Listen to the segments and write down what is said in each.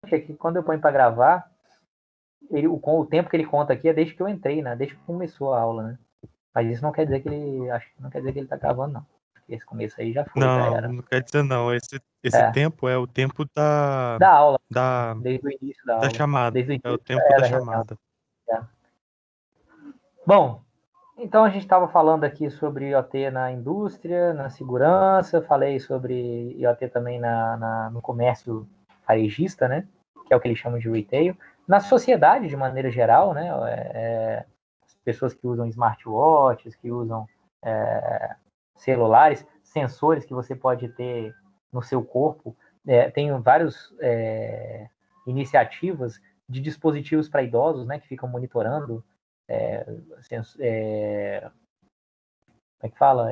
é que quando eu ponho para gravar, o tempo que ele conta aqui é desde que eu entrei, né? Desde que começou a aula, né? Mas isso não quer dizer que não quer dizer que ele tá gravando, não. Esse começo aí já foi, já Não, era. não quer dizer não. Esse É, tempo é o tempo da, da aula, da, desde o início da da aula. chamada. Desde o É o início tempo da da reunião. chamada. É. Bom, então a gente estava falando aqui sobre IoT na indústria, na segurança, falei sobre IoT também no comércio varejista, né? Que é o que eles chamam de retail. Na sociedade, de maneira geral, né? As pessoas que usam smartwatches, que usam celulares, sensores que você pode ter no seu corpo. Tem várias iniciativas de dispositivos para idosos, né? Que ficam monitorando como é que fala?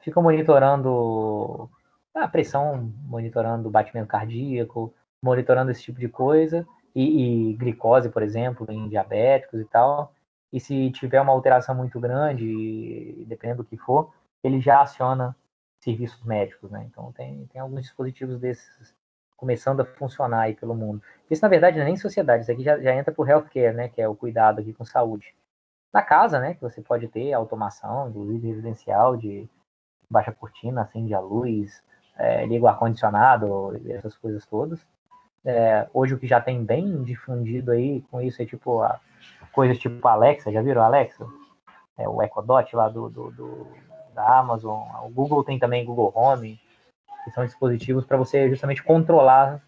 Ficam monitorando a pressão, monitorando o batimento cardíaco, monitorando esse tipo de coisa, e glicose, por exemplo, em diabéticos e tal. E se tiver uma alteração muito grande, dependendo do que for, ele já aciona serviços médicos, né? Então tem alguns dispositivos desses começando a funcionar aí pelo mundo. Isso, na verdade, não é nem sociedade, isso aqui já entra por healthcare, né? Que é o cuidado aqui com saúde. Na casa, né? Que você pode ter automação, inclusive residencial, de baixa cortina, acende a luz, liga o ar-condicionado, essas coisas todas. Hoje o que já tem bem difundido aí com isso é tipo coisas tipo Alexa, já viram a Alexa? O Echo Dot lá da Amazon. O Google tem também Google Home, que são dispositivos para você justamente controlar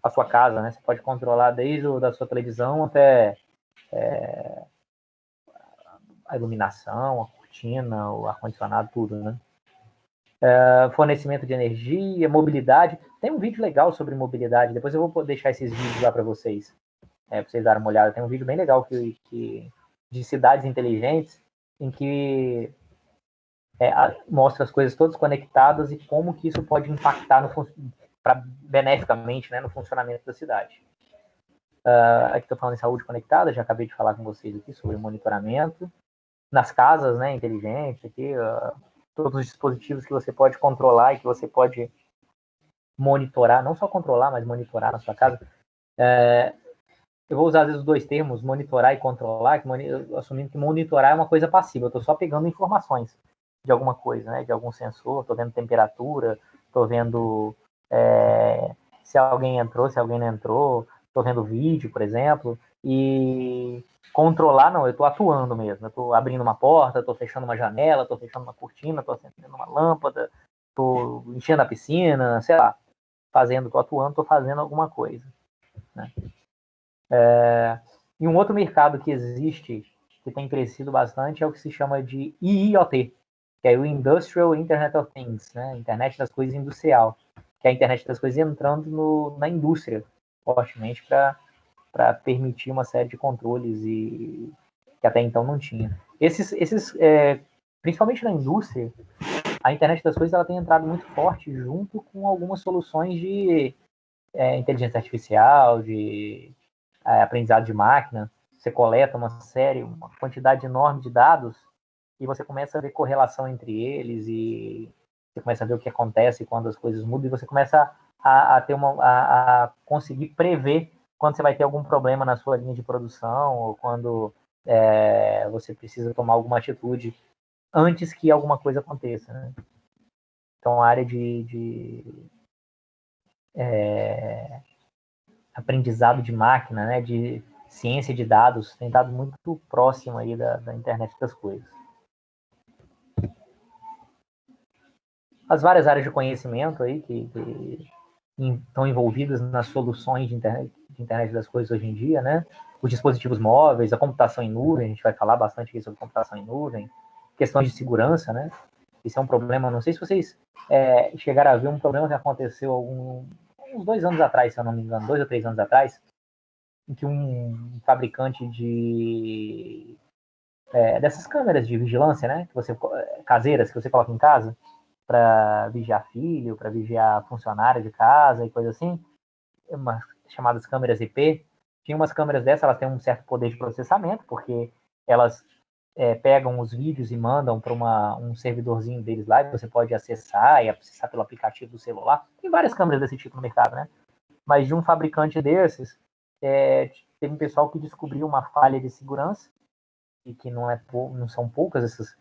a sua casa, né? Você pode controlar desde da sua televisão até a iluminação, a cortina, o ar-condicionado, tudo, né? Fornecimento de energia, mobilidade. Tem um vídeo legal sobre mobilidade, depois eu vou deixar esses vídeos lá para vocês, para vocês darem uma olhada. Tem um vídeo bem legal de cidades inteligentes, em que mostra as coisas todas conectadas e como que isso pode impactar beneficamente, né, no funcionamento da cidade. Aqui estou falando em saúde conectada, já acabei de falar com vocês aqui sobre monitoramento. Nas casas, né, inteligentes, aqui, todos os dispositivos que você pode controlar e que você pode monitorar, não só controlar, mas monitorar na sua casa. Eu vou usar às vezes os dois termos, monitorar e controlar, assumindo que monitorar é uma coisa passiva, eu estou só pegando informações de alguma coisa, né, de algum sensor, estou vendo temperatura, estou vendo se alguém entrou, se alguém não entrou, estou vendo vídeo, por exemplo, e controlar, não, eu estou atuando mesmo, eu estou abrindo uma porta, estou fechando uma janela, estou fechando uma cortina, estou acendendo uma lâmpada, estou enchendo a piscina, sei lá, estou atuando, estou fazendo alguma coisa, né? E um outro mercado que existe, que tem crescido bastante, é o que se chama de IoT, que é o Industrial Internet of Things, né? Internet das coisas industrial, que é a internet das coisas entrando na indústria fortemente para permitir uma série de controles que até então não tinha. Principalmente na indústria, a internet das coisas ela tem entrado muito forte junto com algumas soluções de inteligência artificial, de aprendizado de máquina. Você coleta uma quantidade enorme de dados e você começa a ver correlação entre eles e você começa a ver o que acontece quando as coisas mudam e você começa a conseguir prever quando você vai ter algum problema na sua linha de produção ou quando você precisa tomar alguma atitude antes que alguma coisa aconteça, né? Então, a área de aprendizado de máquina, né, de ciência de dados, tem estado muito próximo aí da internet das coisas. As várias áreas de conhecimento aí que estão envolvidas nas soluções de internet das coisas hoje em dia, né? Os dispositivos móveis, a computação em nuvem, a gente vai falar bastante aqui sobre computação em nuvem, questões de segurança, né? Isso é um problema, não sei se vocês chegaram a ver um problema que aconteceu uns 2 anos atrás, se eu não me engano, 2 ou 3 anos atrás, em que um fabricante dessas câmeras de vigilância, né, caseiras que você coloca em casa para vigiar filho, para vigiar funcionário de casa e coisa assim, chamadas câmeras IP. Tinha umas câmeras dessas, elas têm um certo poder de processamento, porque elas pegam os vídeos e mandam para um servidorzinho deles lá, e você pode acessar, e acessar pelo aplicativo do celular. Tem várias câmeras desse tipo no mercado, né? Mas de um fabricante desses, teve um pessoal que descobriu uma falha de segurança, e que não são poucas essas,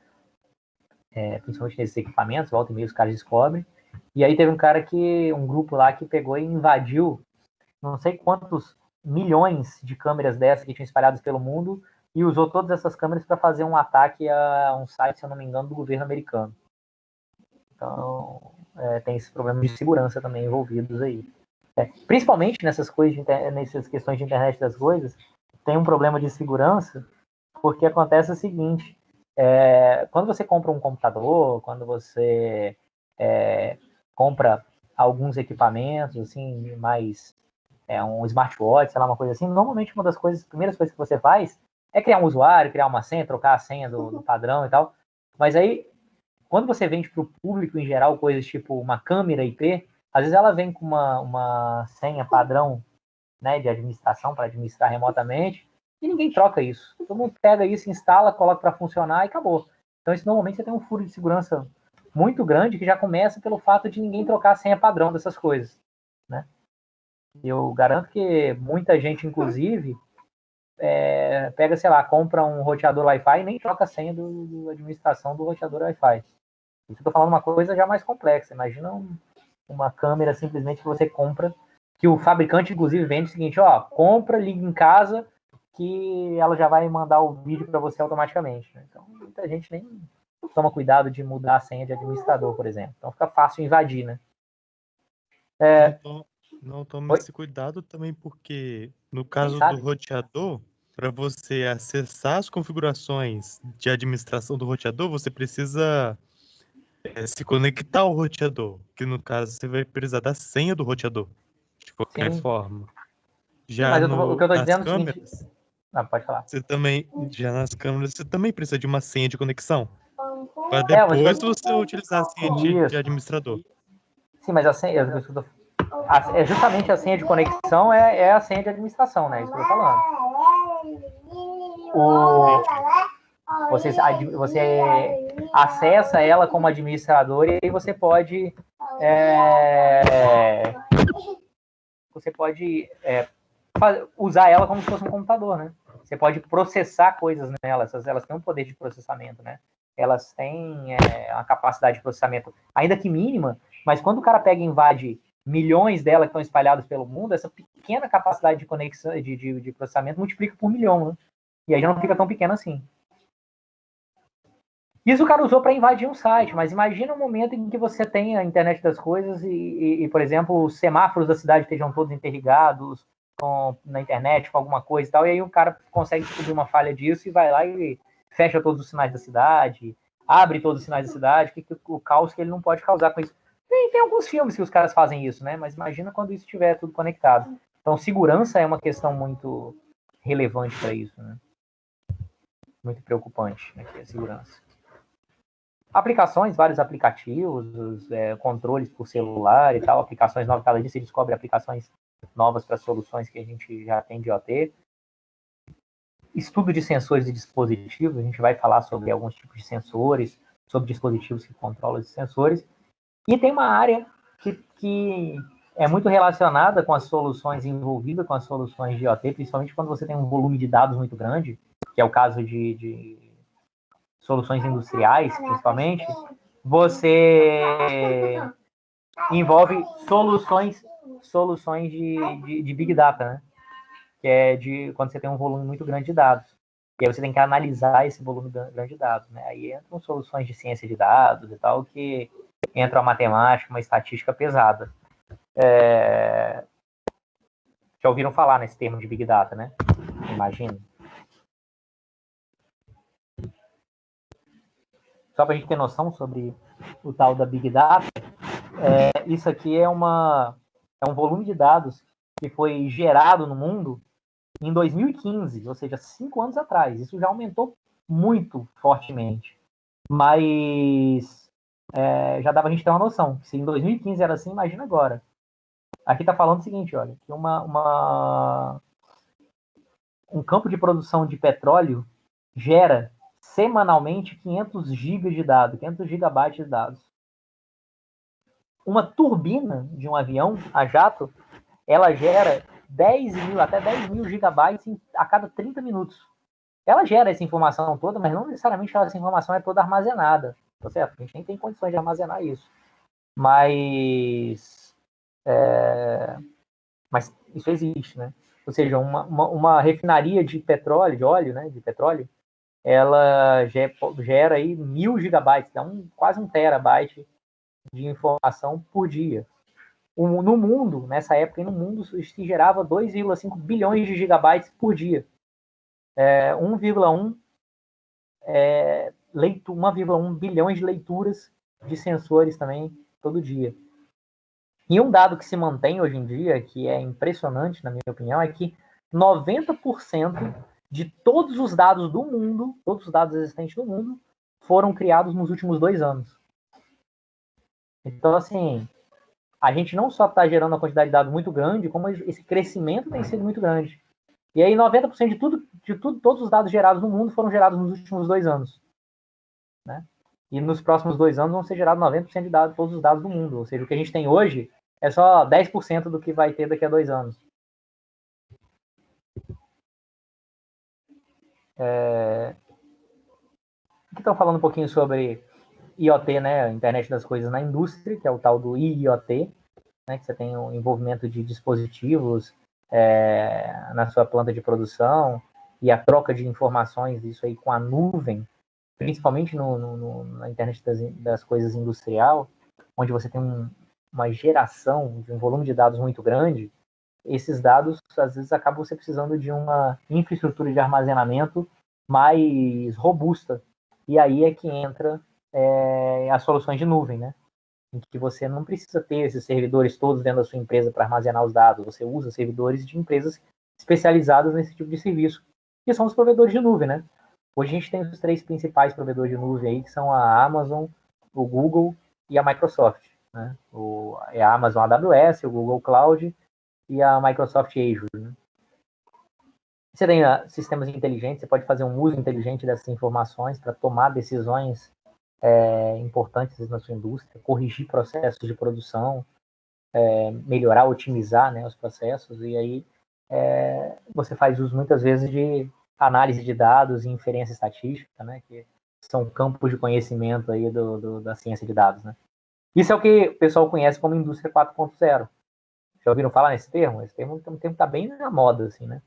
principalmente nesses equipamentos, volta e meia os caras descobrem. E aí teve um grupo lá que pegou e invadiu não sei quantos milhões de câmeras dessas que tinham espalhadas pelo mundo e usou todas essas câmeras para fazer um ataque a um site, se eu não me engano, do governo americano. Então, tem esses problemas de segurança também envolvidos aí. Principalmente nessas questões de internet das coisas, tem um problema de segurança, porque acontece o seguinte, quando você compra um computador, quando você compra alguns equipamentos, assim, mais um smartwatch, sei lá, uma coisa assim, normalmente uma das primeiras coisas que você faz é criar um usuário, criar uma senha, trocar a senha do padrão e tal. Mas aí, quando você vende para o público em geral, coisas tipo uma câmera IP, às vezes ela vem com uma senha padrão, né, de administração para administrar remotamente, e ninguém troca isso. Todo mundo pega isso, instala, coloca para funcionar e acabou. Então, isso normalmente você tem um furo de segurança muito grande que já começa pelo fato de ninguém trocar a senha padrão dessas coisas, né? Eu garanto que muita gente, inclusive, pega, sei lá, compra um roteador Wi-Fi e nem troca a senha da administração do roteador Wi-Fi. Isso eu estou falando uma coisa já mais complexa. Imagina uma câmera simplesmente que você compra, que o fabricante, inclusive, vende o seguinte, ó, compra, liga em casa, que ela já vai mandar o vídeo para você automaticamente. Né? Então, muita gente nem toma cuidado de mudar a senha de administrador, por exemplo. Então, fica fácil invadir, né? Não tome esse cuidado também porque, no caso do roteador, para você acessar as configurações de administração do roteador, você precisa se conectar ao roteador, que no caso você vai precisar da senha do roteador, de qualquer forma. Já Mas o que eu tô nas dizendo é o câmeras, seguinte... Não, pode falar. nas câmeras, você também precisa de uma senha de conexão, para depois você utilizar a senha de administrador. Sim, mas a senha... justamente a senha de conexão é a senha de administração, né? Isso que eu tô falando. Você acessa ela como administrador e aí você pode usar ela como se fosse um computador, né? Você pode processar coisas nela, elas têm um poder de processamento, né? Elas têm uma capacidade de processamento, ainda que mínima, mas quando o cara pega e invade milhões delas que estão espalhadas pelo mundo, essa pequena capacidade de conexão, de processamento multiplica por milhão, né? E aí já não fica tão pequeno assim. Isso o cara usou para invadir um site, mas imagina um momento em que você tem a internet das coisas e, por exemplo, os semáforos da cidade estejam todos interligados na internet com alguma coisa e tal, e aí o cara consegue descobrir uma falha disso e vai lá e fecha todos os sinais da cidade, abre todos os sinais da cidade, o caos que ele não pode causar com isso. Tem alguns filmes que os caras fazem isso, né? Mas imagina quando isso estiver tudo conectado. Então, segurança é uma questão muito relevante para isso, né? Muito preocupante, né? A segurança. Aplicações, vários aplicativos, controles por celular e tal, aplicações novas, cada dia se descobre aplicações novas para soluções que a gente já tem de OT. Estudo de sensores e dispositivos, a gente vai falar sobre alguns tipos de sensores, sobre dispositivos que controlam esses sensores. E tem uma área que é muito relacionada com as soluções envolvidas com as soluções de OT, principalmente quando você tem um volume de dados muito grande, que é o caso de soluções industriais, principalmente, você envolve soluções de Big Data, né? Que é quando você tem um volume muito grande de dados. E aí você tem que analisar esse volume grande de dados, né? Aí entram soluções de ciência de dados e tal, que entra a matemática, uma estatística pesada. Já ouviram falar nesse termo de Big Data, né? Imagino. Só para a gente ter noção sobre o tal da Big Data, isso aqui é um volume de dados que foi gerado no mundo em 2015, ou seja, 5 anos atrás. Isso já aumentou muito fortemente. Mas já dá para a gente ter uma noção. Se em 2015 era assim, imagina agora. Aqui está falando o seguinte, olha, que um campo de produção de petróleo gera semanalmente 500 GB de dados, 500 gigabytes de dados. Uma turbina de um avião a jato, ela gera 10.000 até 10.000 gigabytes a cada 30 minutos. Ela gera essa informação toda, mas não necessariamente essa informação é toda armazenada. Tá certo? A gente nem tem condições de armazenar isso. Mas isso existe, né? Ou seja, uma refinaria de petróleo, de óleo, né? De petróleo, ela gera aí 1.000 gigabytes, dá quase 1 terabyte de informação por dia. No mundo, nessa época, no mundo se gerava 2,5 bilhões de gigabytes por dia. 1,1 bilhões de leituras de sensores também todo dia. E um dado que se mantém hoje em dia, que é impressionante, na minha opinião, é que 90% de todos os dados do mundo, todos os dados existentes no mundo, foram criados nos últimos 2 anos. Então, assim, a gente não só está gerando uma quantidade de dados muito grande, como esse crescimento tem sido muito grande. E aí 90% de todos os dados gerados no mundo foram gerados nos últimos 2 anos. Né? E nos próximos 2 anos vão ser gerados 90% de dados, todos os dados do mundo. Ou seja, o que a gente tem hoje é só 10% do que vai ter daqui a 2 anos. Aqui estão falando um pouquinho sobre IoT, né? Internet das Coisas na indústria, que é o tal do IoT, né? Que você tem o envolvimento de dispositivos na sua planta de produção e a troca de informações, isso aí com a nuvem, principalmente na internet das coisas industrial, onde você tem uma geração de um volume de dados muito grande. Esses dados, às vezes, acabam você precisando de uma infraestrutura de armazenamento mais robusta. E aí é que entra as soluções de nuvem, né? Em que você não precisa ter esses servidores todos dentro da sua empresa para armazenar os dados. Você usa servidores de empresas especializadas nesse tipo de serviço, que são os provedores de nuvem, né? Hoje a gente tem os 3 principais provedores de nuvem aí, que são a Amazon, o Google e a Microsoft. Né? A Amazon AWS, o Google Cloud e a Microsoft Azure. Né? Você tem sistemas inteligentes, você pode fazer um uso inteligente dessas informações para tomar decisões importantes na sua indústria, corrigir processos de produção, melhorar, otimizar, né, os processos, e aí você faz uso muitas vezes de análise de dados e inferência estatística, né, que são campos de conhecimento aí da ciência de dados. Né. Isso é o que o pessoal conhece como indústria 4.0. Já ouviram falar nesse termo? Esse termo está bem na moda, assim, né?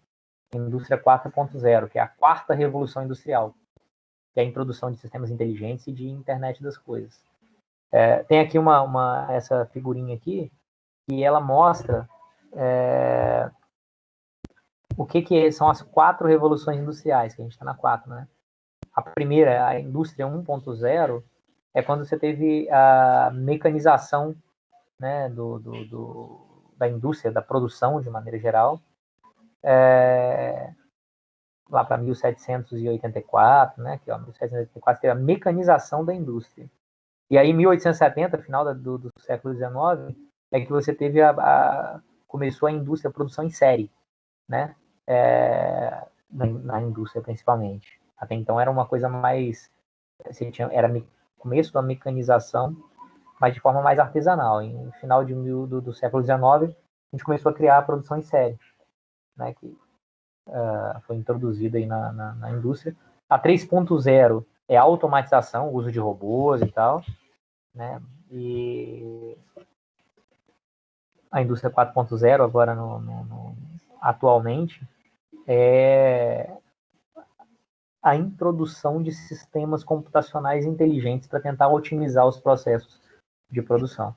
Indústria 4.0, que é a 4ª revolução industrial, que é a introdução de sistemas inteligentes e de internet das coisas. Tem aqui essa figurinha aqui, que ela mostra o que são as 4 revoluções industriais, que a gente está na 4, né? A primeira, a indústria 1.0, é quando você teve a mecanização, né, da indústria, da produção de maneira geral, lá para 1784, né, que 1784 teve a mecanização da indústria. E aí, em 1870, final do século XIX, é que você teve começou a indústria, a produção em série, né, na indústria principalmente. Até então era uma coisa mais, era começo da mecanização, mas de forma mais artesanal. Em final do século XIX, a gente começou a criar a produção em série, né, que foi introduzida aí na indústria. A 3.0 é a automatização, o uso de robôs e tal, né? E a indústria 4.0 agora atualmente é a introdução de sistemas computacionais inteligentes para tentar otimizar os processos de produção.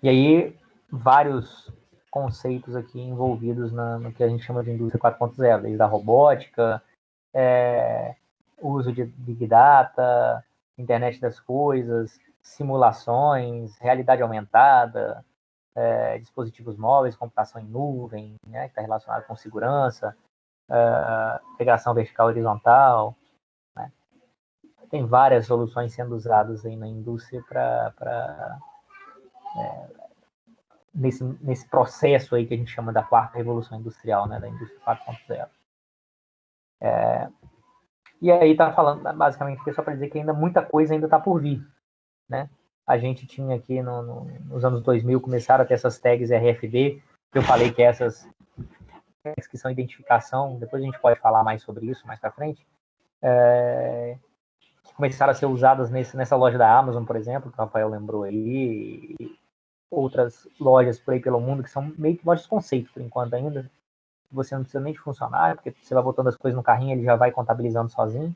E aí, vários conceitos aqui envolvidos no que a gente chama de indústria 4.0, desde a robótica, uso de Big Data, internet das coisas, simulações, realidade aumentada, dispositivos móveis, computação em nuvem, né, que está relacionado com segurança, integração vertical e horizontal. Né. Tem várias soluções sendo usadas aí na indústria para nesse processo aí que a gente chama da quarta revolução industrial, né, da indústria 4.0. E aí tá falando, basicamente, só para dizer que ainda muita coisa ainda está por vir, né? A gente tinha aqui nos anos 2000, começaram a ter essas tags RFD, que eu falei que essas tags que são identificação, depois a gente pode falar mais sobre isso mais para frente, que começaram a ser usadas nessa loja da Amazon, por exemplo, que o Rafael lembrou aí, e outras lojas por aí pelo mundo, que são meio que lojas conceito, por enquanto ainda. Você não precisa nem de funcionário, porque você vai botando as coisas no carrinho, ele já vai contabilizando sozinho.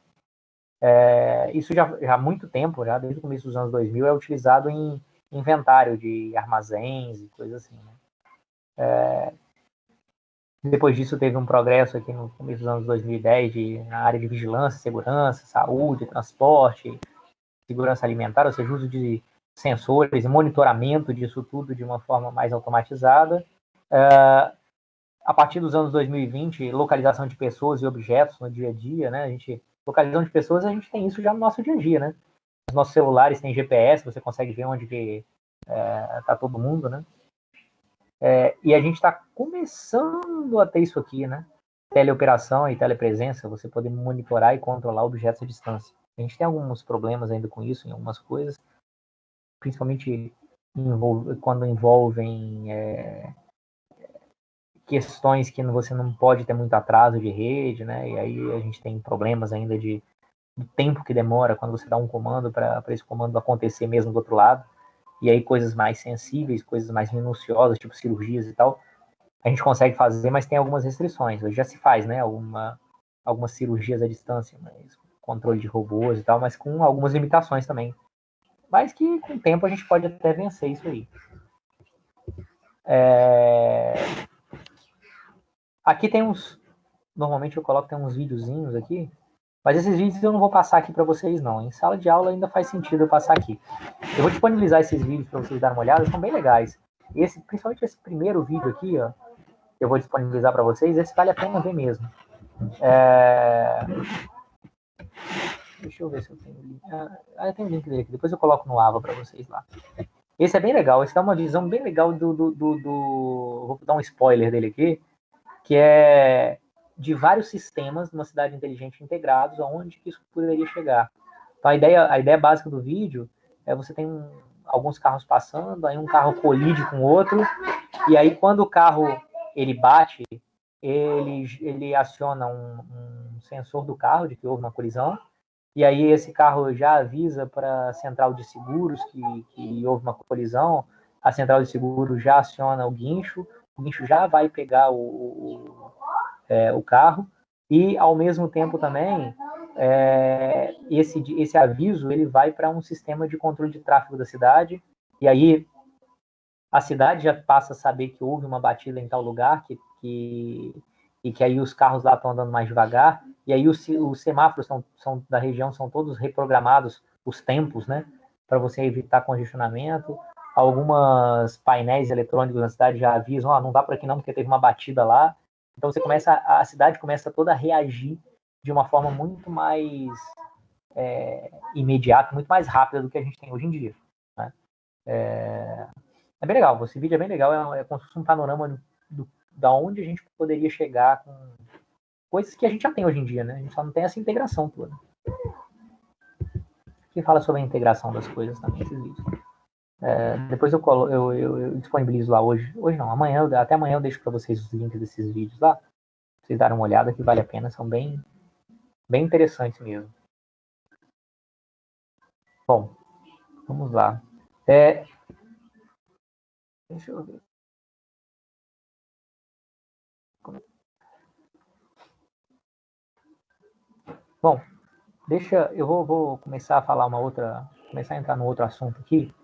Isso já há muito tempo, já desde o começo dos anos 2000, é utilizado em inventário de armazéns e coisas assim, né? Depois disso teve um progresso aqui no começo dos anos 2010 na área de vigilância, segurança, saúde, transporte, segurança alimentar, ou seja, uso de sensores e monitoramento disso tudo de uma forma mais automatizada. A partir dos anos 2020, localização de pessoas e objetos no dia a dia, né? Localização de pessoas, a gente tem isso já no nosso dia a dia, né? Os nossos celulares têm GPS, você consegue ver onde que tá todo mundo, né? E a gente está começando a ter isso aqui, né? Teleoperação e telepresença, você poder monitorar e controlar objetos à distância. A gente tem alguns problemas ainda com isso, em algumas coisas, principalmente quando envolvem questões que você não pode ter muito atraso de rede, né? E aí a gente tem problemas ainda do tempo que demora quando você dá um comando para esse comando acontecer mesmo do outro lado. E aí coisas mais sensíveis, coisas mais minuciosas, tipo cirurgias e tal, a gente consegue fazer, mas tem algumas restrições. Hoje já se faz, né? Algumas cirurgias à distância, mas controle de robôs e tal, mas com algumas limitações também. Mas que com o tempo a gente pode até vencer isso aí. Aqui tem normalmente eu coloco, tem uns videozinhos aqui, mas esses vídeos eu não vou passar aqui para vocês não. Em sala de aula ainda faz sentido eu passar aqui. Eu vou disponibilizar esses vídeos para vocês darem uma olhada, são bem legais. Principalmente esse primeiro vídeo aqui, ó, eu vou disponibilizar para vocês, esse vale a pena ver mesmo. Deixa eu ver se eu tenho o link. Eu tenho o link dele aqui, depois eu coloco no Ava para vocês lá. Esse é bem legal, esse dá uma visão bem legal vou dar um spoiler dele aqui, que é de vários sistemas numa cidade inteligente integrados, aonde que isso poderia chegar. Então a ideia básica do vídeo é você tem alguns carros passando, aí um carro colide com outro, e aí quando o carro ele bate, ele aciona um sensor do carro de que houve uma colisão, e aí esse carro já avisa para a central de seguros que houve uma colisão, a central de seguros já aciona o guincho já vai pegar o carro, e ao mesmo tempo também esse aviso ele vai para um sistema de controle de tráfego da cidade, e aí a cidade já passa a saber que houve uma batida em tal lugar, e que aí os carros lá estão andando mais devagar, e aí os semáforos da região são todos reprogramados, os tempos, né, para você evitar congestionamento. Algumas painéis eletrônicos na cidade já avisam, não dá por aqui não, porque teve uma batida lá. Então a cidade começa toda a reagir de uma forma muito mais imediata, muito mais rápida do que a gente tem hoje em dia, né? É bem legal, esse vídeo é bem legal, é como se fosse um panorama da onde a gente poderia chegar com coisas que a gente já tem hoje em dia, né? A gente só não tem essa integração toda. Que fala sobre a integração das coisas também, esses vídeos. Depois eu disponibilizo lá hoje não, até amanhã eu deixo para vocês os links desses vídeos lá, pra vocês darem uma olhada, que vale a pena, são bem interessantes mesmo. Bom, vamos lá. Deixa eu ver. Bom, eu vou começar a falar começar a entrar no outro assunto aqui.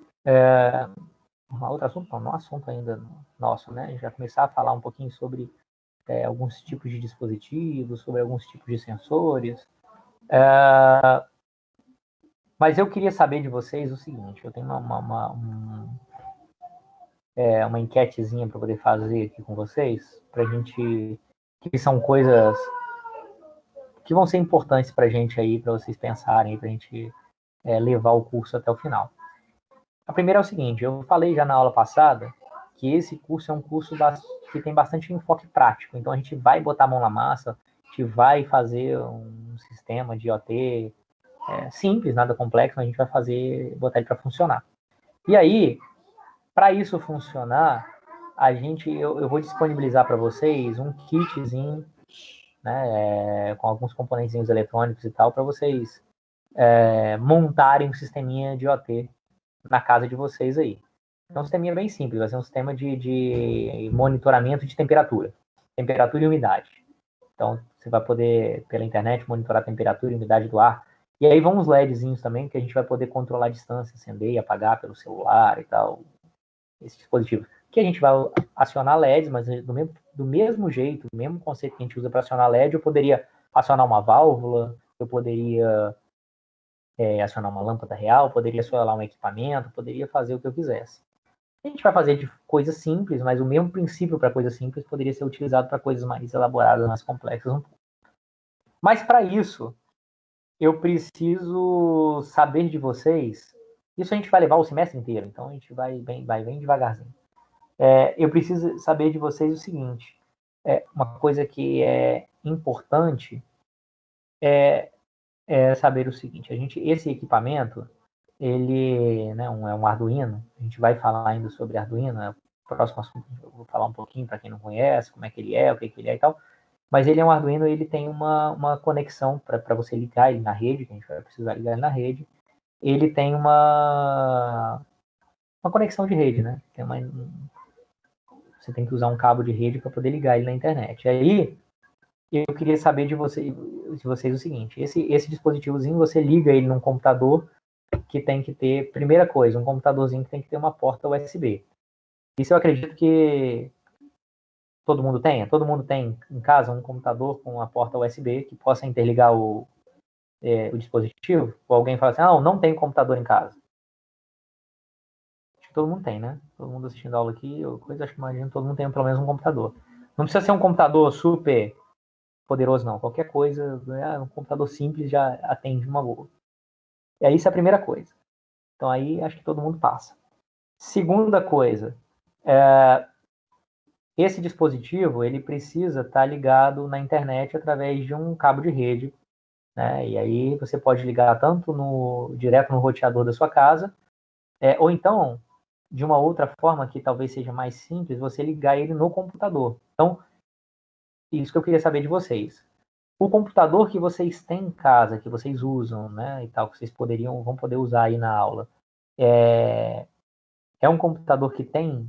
Outro assunto não assunto ainda nosso, né? A gente vai começar a falar um pouquinho sobre alguns tipos de dispositivos, sobre alguns tipos de sensores. Mas eu queria saber de vocês o seguinte, eu tenho uma enquetezinha para poder fazer aqui com vocês, para a gente, que são coisas que vão ser importantes para a gente aí, para vocês pensarem, para a gente levar o curso até o final. A primeira é o seguinte, eu falei já na aula passada que esse curso é um curso que tem bastante enfoque prático. Então, a gente vai botar a mão na massa, a gente vai fazer um sistema de IoT simples, nada complexo, mas a gente vai botar ele para funcionar. E aí, para isso funcionar, eu vou disponibilizar para vocês um kitzinho, né, com alguns componentezinhos eletrônicos e tal, para vocês montarem um sisteminha de IoT na casa de vocês aí. Então, um sisteminha bem simples, vai ser um sistema de monitoramento de temperatura e umidade. Então, você vai poder, pela internet, monitorar a temperatura e umidade do ar. E aí vão uns LEDzinhos também, que a gente vai poder controlar a distância, acender e apagar pelo celular e tal, esse dispositivo. Que a gente vai acionar LEDs, mas do mesmo jeito, o mesmo conceito que a gente usa para acionar LED, eu poderia acionar uma válvula, eu poderia acionar uma lâmpada real, poderia acionar um equipamento, poderia fazer o que eu quisesse. A gente vai fazer de coisas simples, mas o mesmo princípio para coisas simples poderia ser utilizado para coisas mais elaboradas, mais complexas. Mas para isso, eu preciso saber de vocês. Isso a gente vai levar o semestre inteiro, então a gente vai bem devagarzinho. Eu preciso saber de vocês o seguinte: uma coisa que é importante é saber o seguinte: esse equipamento, ele, né, é um Arduino. A gente vai falar ainda sobre Arduino. Né? O próximo assunto eu vou falar um pouquinho para quem não conhece, como é que ele é, o que ele é e tal. Mas ele é um Arduino, ele tem uma conexão para você ligar ele na rede, que a gente vai precisar ligar ele na rede. Ele tem uma conexão de rede, né? Você tem que usar um cabo de rede para poder ligar ele na internet. Aí, eu queria saber de vocês o seguinte: esse dispositivozinho, você liga ele num computador que tem que ter, primeira coisa, um computadorzinho que tem que ter uma porta USB. Isso eu acredito que todo mundo tenha. Todo mundo tem em casa um computador com uma porta USB que possa interligar o dispositivo. Ou alguém fala assim: não tem computador em casa. Acho que todo mundo tem, né? Todo mundo assistindo a aula aqui, acho que imagino que todo mundo tem pelo menos um computador. Não precisa ser um computador super poderoso, não. Qualquer coisa, um computador simples já atende uma boa. E aí, isso é a primeira coisa. Então, aí, acho que todo mundo passa. Segunda coisa, esse dispositivo, ele precisa estar ligado na internet através de um cabo de rede, né? E aí, você pode ligar tanto direto no roteador da sua casa, ou então, de uma outra forma que talvez seja mais simples, você ligar ele no computador. Então, isso que eu queria saber de vocês. O computador que vocês têm em casa, que vocês usam, né, e tal, que vocês vão poder usar aí na aula, é um computador que tem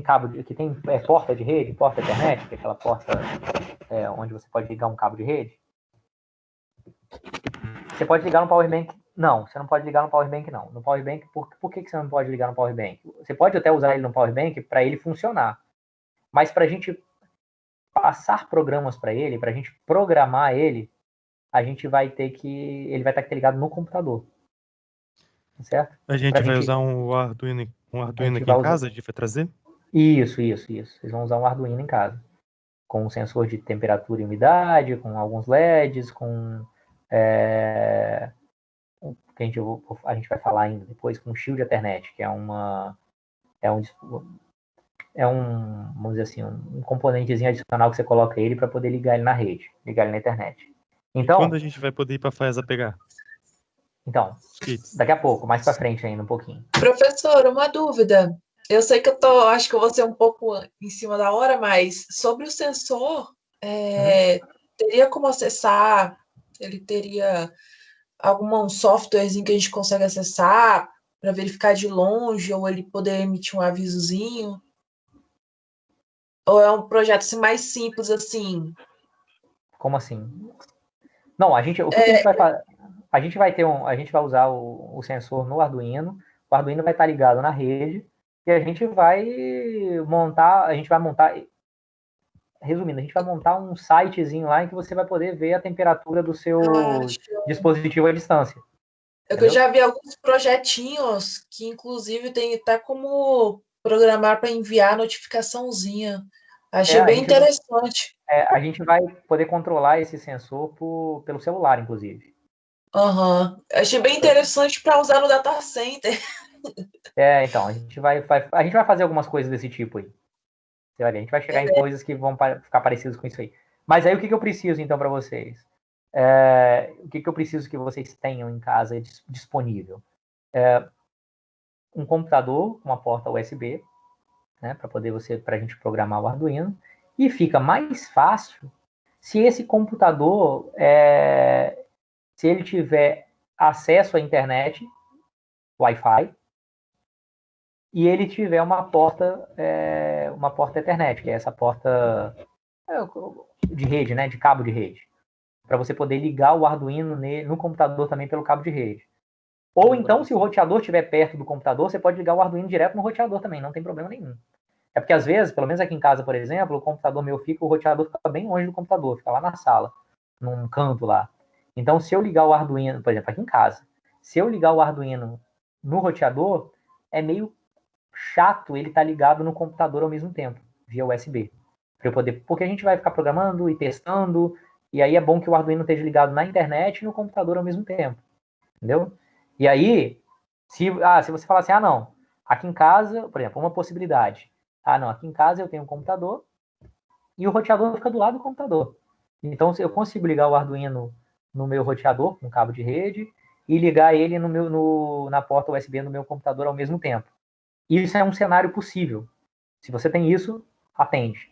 cabo, que tem porta de rede, porta Ethernet, que é aquela porta onde você pode ligar um cabo de rede? Você pode ligar no Power Bank? Não, você não pode ligar no Power Bank, não. No Power Bank, por que você não pode ligar no Power Bank? Você pode até usar ele no Power Bank para ele funcionar, mas para a gente passar programas para ele, para a gente programar ele, ele vai ter que ter ligado no computador, certo? A gente vai usar um Arduino aqui em casa, a gente vai trazer? Isso. Vocês vão usar um Arduino em casa, com um sensor de temperatura e umidade, com alguns LEDs, com que a gente vai falar ainda depois, com Shield Ethernet, que é vamos dizer assim, um componentezinho adicional que você coloca ele para poder ligar ele na rede, ligar ele na internet. Então, quando a gente vai poder ir para a FAESA pegar? Então, daqui a pouco, mais para frente ainda, um pouquinho. Professor, uma dúvida. Eu sei que acho que eu vou ser um pouco em cima da hora, mas sobre o sensor, teria como acessar? Ele teria algum softwarezinho que a gente consegue acessar para verificar de longe, ou ele poder emitir um avisozinho? Ou é um projeto assim, mais simples assim? Como assim? Não, o que a gente vai fazer? A gente vai usar o sensor no Arduino. O Arduino vai estar ligado na rede e a gente vai montar, resumindo, a gente vai montar um sitezinho lá em que você vai poder ver a temperatura do seu dispositivo à distância. Eu já vi alguns projetinhos que, inclusive, tem até como programar para enviar notificaçãozinha. Achei bem interessante. A gente vai poder controlar esse sensor pelo celular, inclusive. Achei bem interessante para usar no data center. Então, a gente vai fazer algumas coisas desse tipo aí. Você vai ver, a gente vai chegar em coisas que vão ficar parecidas com isso aí. Mas aí o que eu preciso, então, para vocês? O que eu preciso que vocês tenham em casa disponível? Um computador com uma porta USB, né, para a gente programar o Arduino. E fica mais fácil se esse computador, se ele tiver acesso à internet, Wi-Fi, e ele tiver uma porta Ethernet, que é essa porta de rede, né, de cabo de rede, para você poder ligar o Arduino no computador também pelo cabo de rede. Ou então, se o roteador estiver perto do computador, você pode ligar o Arduino direto no roteador também, não tem problema nenhum. É porque às vezes, pelo menos aqui em casa, por exemplo, o computador meu o roteador fica bem longe do computador, fica lá na sala, num canto lá. Então, se eu ligar o Arduino, por exemplo, aqui em casa, se eu ligar o Arduino no roteador, é meio chato ele estar ligado no computador ao mesmo tempo, via USB. Porque a gente vai ficar programando e testando, e aí é bom que o Arduino esteja ligado na internet e no computador ao mesmo tempo, entendeu? E aí, se você falar assim, não, aqui em casa, por exemplo, uma possibilidade, não, aqui em casa eu tenho um computador e o roteador fica do lado do computador. Então, eu consigo ligar o Arduino no meu roteador, com cabo de rede, e ligar ele na porta USB no meu computador ao mesmo tempo. Isso é um cenário possível. Se você tem isso, atende.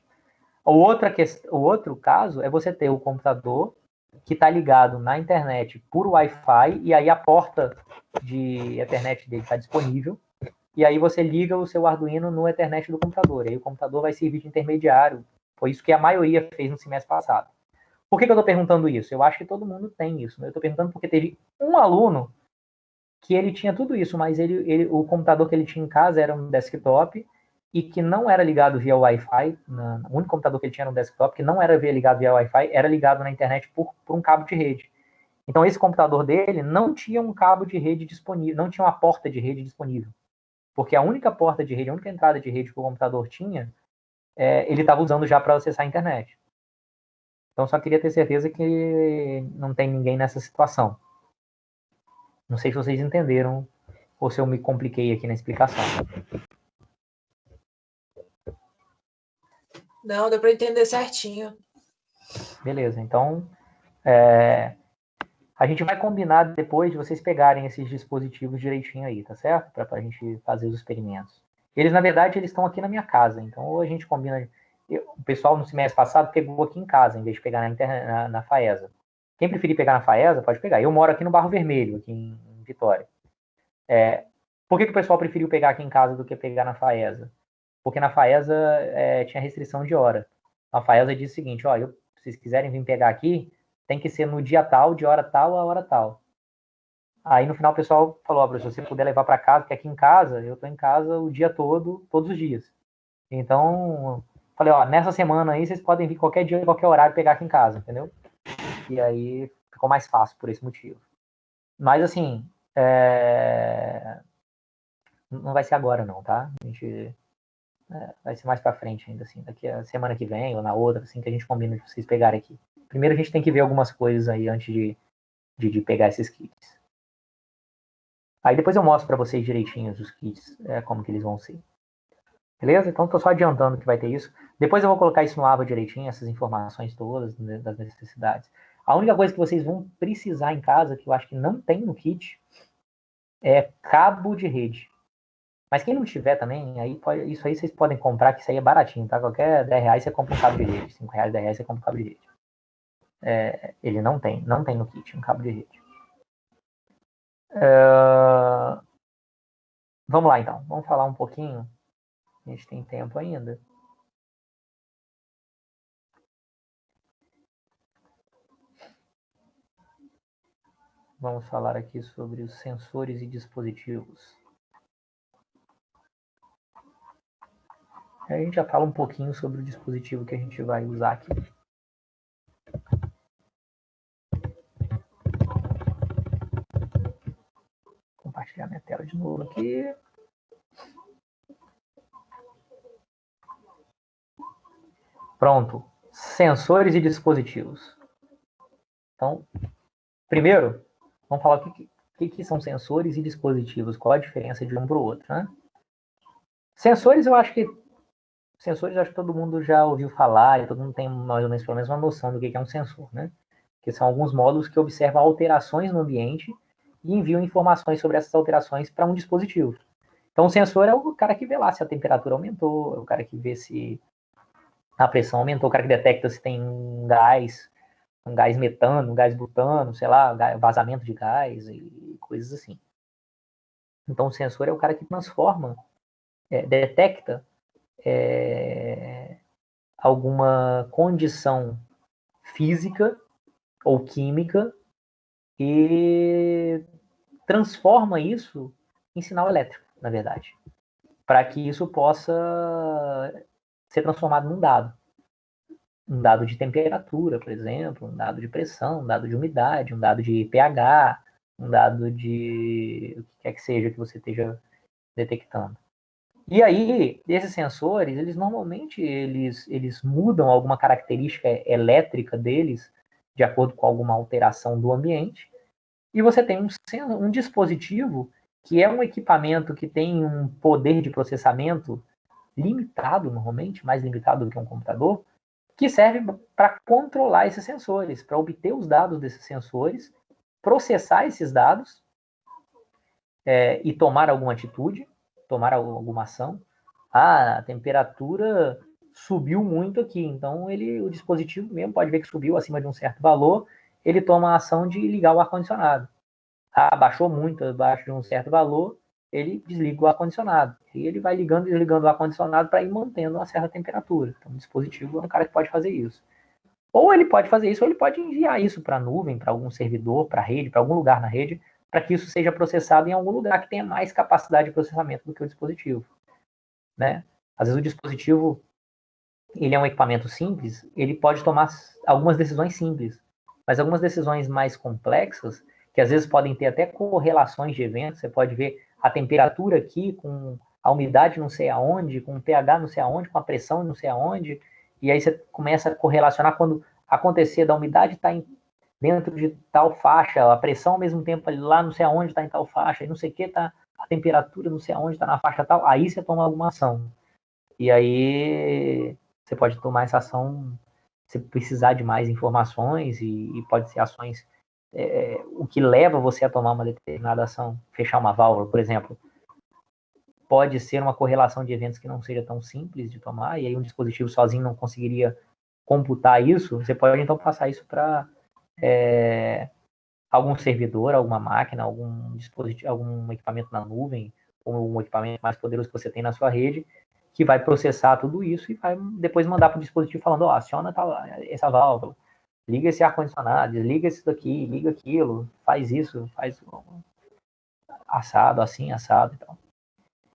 O outro caso é você ter o computador que está ligado na internet por Wi-Fi, e aí a porta de Ethernet dele está disponível, e aí você liga o seu Arduino no Ethernet do computador, e aí o computador vai servir de intermediário. Foi isso que a maioria fez no semestre passado. Por que eu estou perguntando isso? Eu acho que todo mundo tem isso. Né? Eu estou perguntando porque teve um aluno que ele tinha tudo isso, mas o computador que ele tinha em casa era um desktop e que não era ligado via Wi-Fi. O único computador que ele tinha era um desktop que não era ligado via Wi-Fi, era ligado na internet por um cabo de rede. Então, esse computador dele não tinha um cabo de rede disponível, não tinha uma porta de rede disponível. Porque a única porta de rede, a única entrada de rede que o computador tinha, ele estava usando já para acessar a internet. Então, só queria ter certeza que não tem ninguém nessa situação. Não sei se vocês entenderam ou se eu me compliquei aqui na explicação. Não, deu para entender certinho. Beleza, então a gente vai combinar depois de vocês pegarem esses dispositivos direitinho aí, tá certo? Para a gente fazer os experimentos. Eles, na verdade, eles estão aqui na minha casa, então ou a gente combina. O pessoal no semestre passado pegou aqui em casa, em vez de pegar na FAESA. Quem preferir pegar na FAESA, pode pegar. Eu moro aqui no Barro Vermelho, aqui em Vitória. Por que o pessoal preferiu pegar aqui em casa do que pegar na FAESA? Porque na FAESA tinha restrição de hora. A FAESA diz o seguinte, se vocês quiserem vir pegar aqui, tem que ser no dia tal, de hora tal a hora tal. Aí no final o pessoal falou, professor, se você puder levar para casa, porque aqui em casa, eu estou em casa o dia todo, todos os dias. Então, falei, nessa semana aí vocês podem vir qualquer dia, qualquer horário pegar aqui em casa, entendeu? E aí ficou mais fácil por esse motivo. Mas assim, não vai ser agora não, tá? A gente vai ser mais para frente ainda, assim, daqui a semana que vem ou na outra, assim, que a gente combina de vocês pegarem aqui. Primeiro a gente tem que ver algumas coisas aí antes de pegar esses kits. Aí depois eu mostro para vocês direitinho os kits, como que eles vão ser. Beleza? Então tô só adiantando que vai ter isso. Depois eu vou colocar isso no AVA direitinho, essas informações todas das necessidades. A única coisa que vocês vão precisar em casa, que eu acho que não tem no kit, é cabo de rede. Mas quem não tiver também, isso aí vocês podem comprar, que isso aí é baratinho, tá? Qualquer 10 reais você compra um cabo de rede. 5 reais, 10 reais você compra um cabo de rede. Ele não tem no kit um cabo de rede. Vamos lá então, vamos falar um pouquinho. A gente tem tempo ainda. Vamos falar aqui sobre os sensores e dispositivos. A gente já fala um pouquinho sobre o dispositivo que a gente vai usar aqui. Vou compartilhar minha tela de novo aqui. Pronto. Sensores e dispositivos. Então, primeiro, vamos falar que são sensores e dispositivos? Qual a diferença de um para o outro, né? Sensores, eu acho que todo mundo já ouviu falar, e todo mundo tem mais ou menos pelo menos uma noção do que é um sensor, né? Que são alguns módulos que observam alterações no ambiente e enviam informações sobre essas alterações para um dispositivo. Então, o sensor é o cara que vê lá se a temperatura aumentou, é o cara que vê se a pressão aumentou, o cara que detecta se tem um gás metano, um gás butano, sei lá, vazamento de gás e coisas assim. Então, o sensor é o cara que transforma, detecta alguma condição física ou química e transforma isso em sinal elétrico, na verdade, para que isso possa ser transformado num dado. Um dado de temperatura, por exemplo, um dado de pressão, um dado de umidade, um dado de pH, um dado de o que quer que seja que você esteja detectando. E aí, esses sensores, eles normalmente eles mudam alguma característica elétrica deles de acordo com alguma alteração do ambiente. E você tem um dispositivo que é um equipamento que tem um poder de processamento limitado, normalmente, mais limitado do que um computador, que serve para controlar esses sensores, para obter os dados desses sensores, processar esses dados e tomar alguma atitude, tomar alguma ação. A temperatura subiu muito aqui, então o dispositivo mesmo pode ver que subiu acima de um certo valor, ele toma a ação de ligar o ar-condicionado. Baixou muito abaixo de um certo valor, ele desliga o ar-condicionado. E ele vai ligando e desligando o ar-condicionado para ir mantendo uma certa temperatura. Então, o dispositivo é um cara que pode fazer isso. Ou ele pode fazer isso, ou ele pode enviar isso para a nuvem, para algum servidor, para a rede, para algum lugar na rede, para que isso seja processado em algum lugar que tenha mais capacidade de processamento do que o dispositivo. Né? Às vezes o dispositivo ele é um equipamento simples, ele pode tomar algumas decisões simples, mas algumas decisões mais complexas, que às vezes podem ter até correlações de eventos, você pode ver a temperatura aqui com a umidade não sei aonde, com o pH não sei aonde, com a pressão não sei aonde, e aí você começa a correlacionar quando acontecer da umidade estar dentro de tal faixa, a pressão ao mesmo tempo lá não sei aonde está em tal faixa, e não sei o que está a temperatura não sei aonde está na faixa tal, aí você toma alguma ação. E aí você pode tomar essa ação se precisar de mais informações e pode ser ações o que leva você a tomar uma determinada ação, fechar uma válvula, por exemplo, pode ser uma correlação de eventos que não seja tão simples de tomar, e aí um dispositivo sozinho não conseguiria computar isso, você pode então passar isso para algum servidor, alguma máquina, algum dispositivo, algum equipamento na nuvem, ou um equipamento mais poderoso que você tem na sua rede, que vai processar tudo isso e vai depois mandar para o dispositivo falando, aciona essa válvula, liga esse ar-condicionado, desliga isso daqui, liga aquilo, faz isso, faz assado, assim, assado e tal.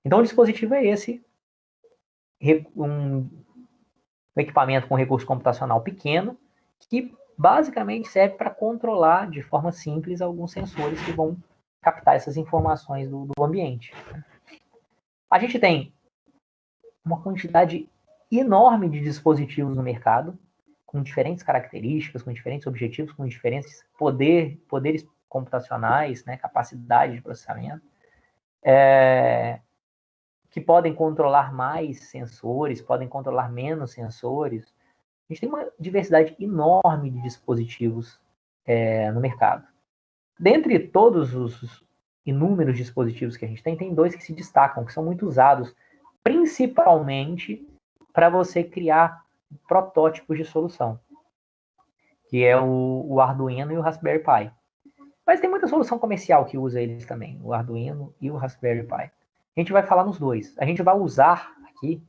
Então o dispositivo é esse, um equipamento com recurso computacional pequeno, que basicamente serve para controlar de forma simples alguns sensores que vão captar essas informações do ambiente. A gente tem uma quantidade enorme de dispositivos no mercado, com diferentes características, com diferentes objetivos, com diferentes poderes computacionais, né, capacidade de processamento, que podem controlar mais sensores, podem controlar menos sensores. A gente tem uma diversidade enorme de dispositivos no mercado. Dentre todos os inúmeros dispositivos que a gente tem dois que se destacam, que são muito usados, principalmente para você criar protótipos de solução, que é o Arduino e o Raspberry Pi. Mas tem muita solução comercial que usa eles também, o Arduino e o Raspberry Pi. A gente vai falar nos dois. A gente vai usar aqui,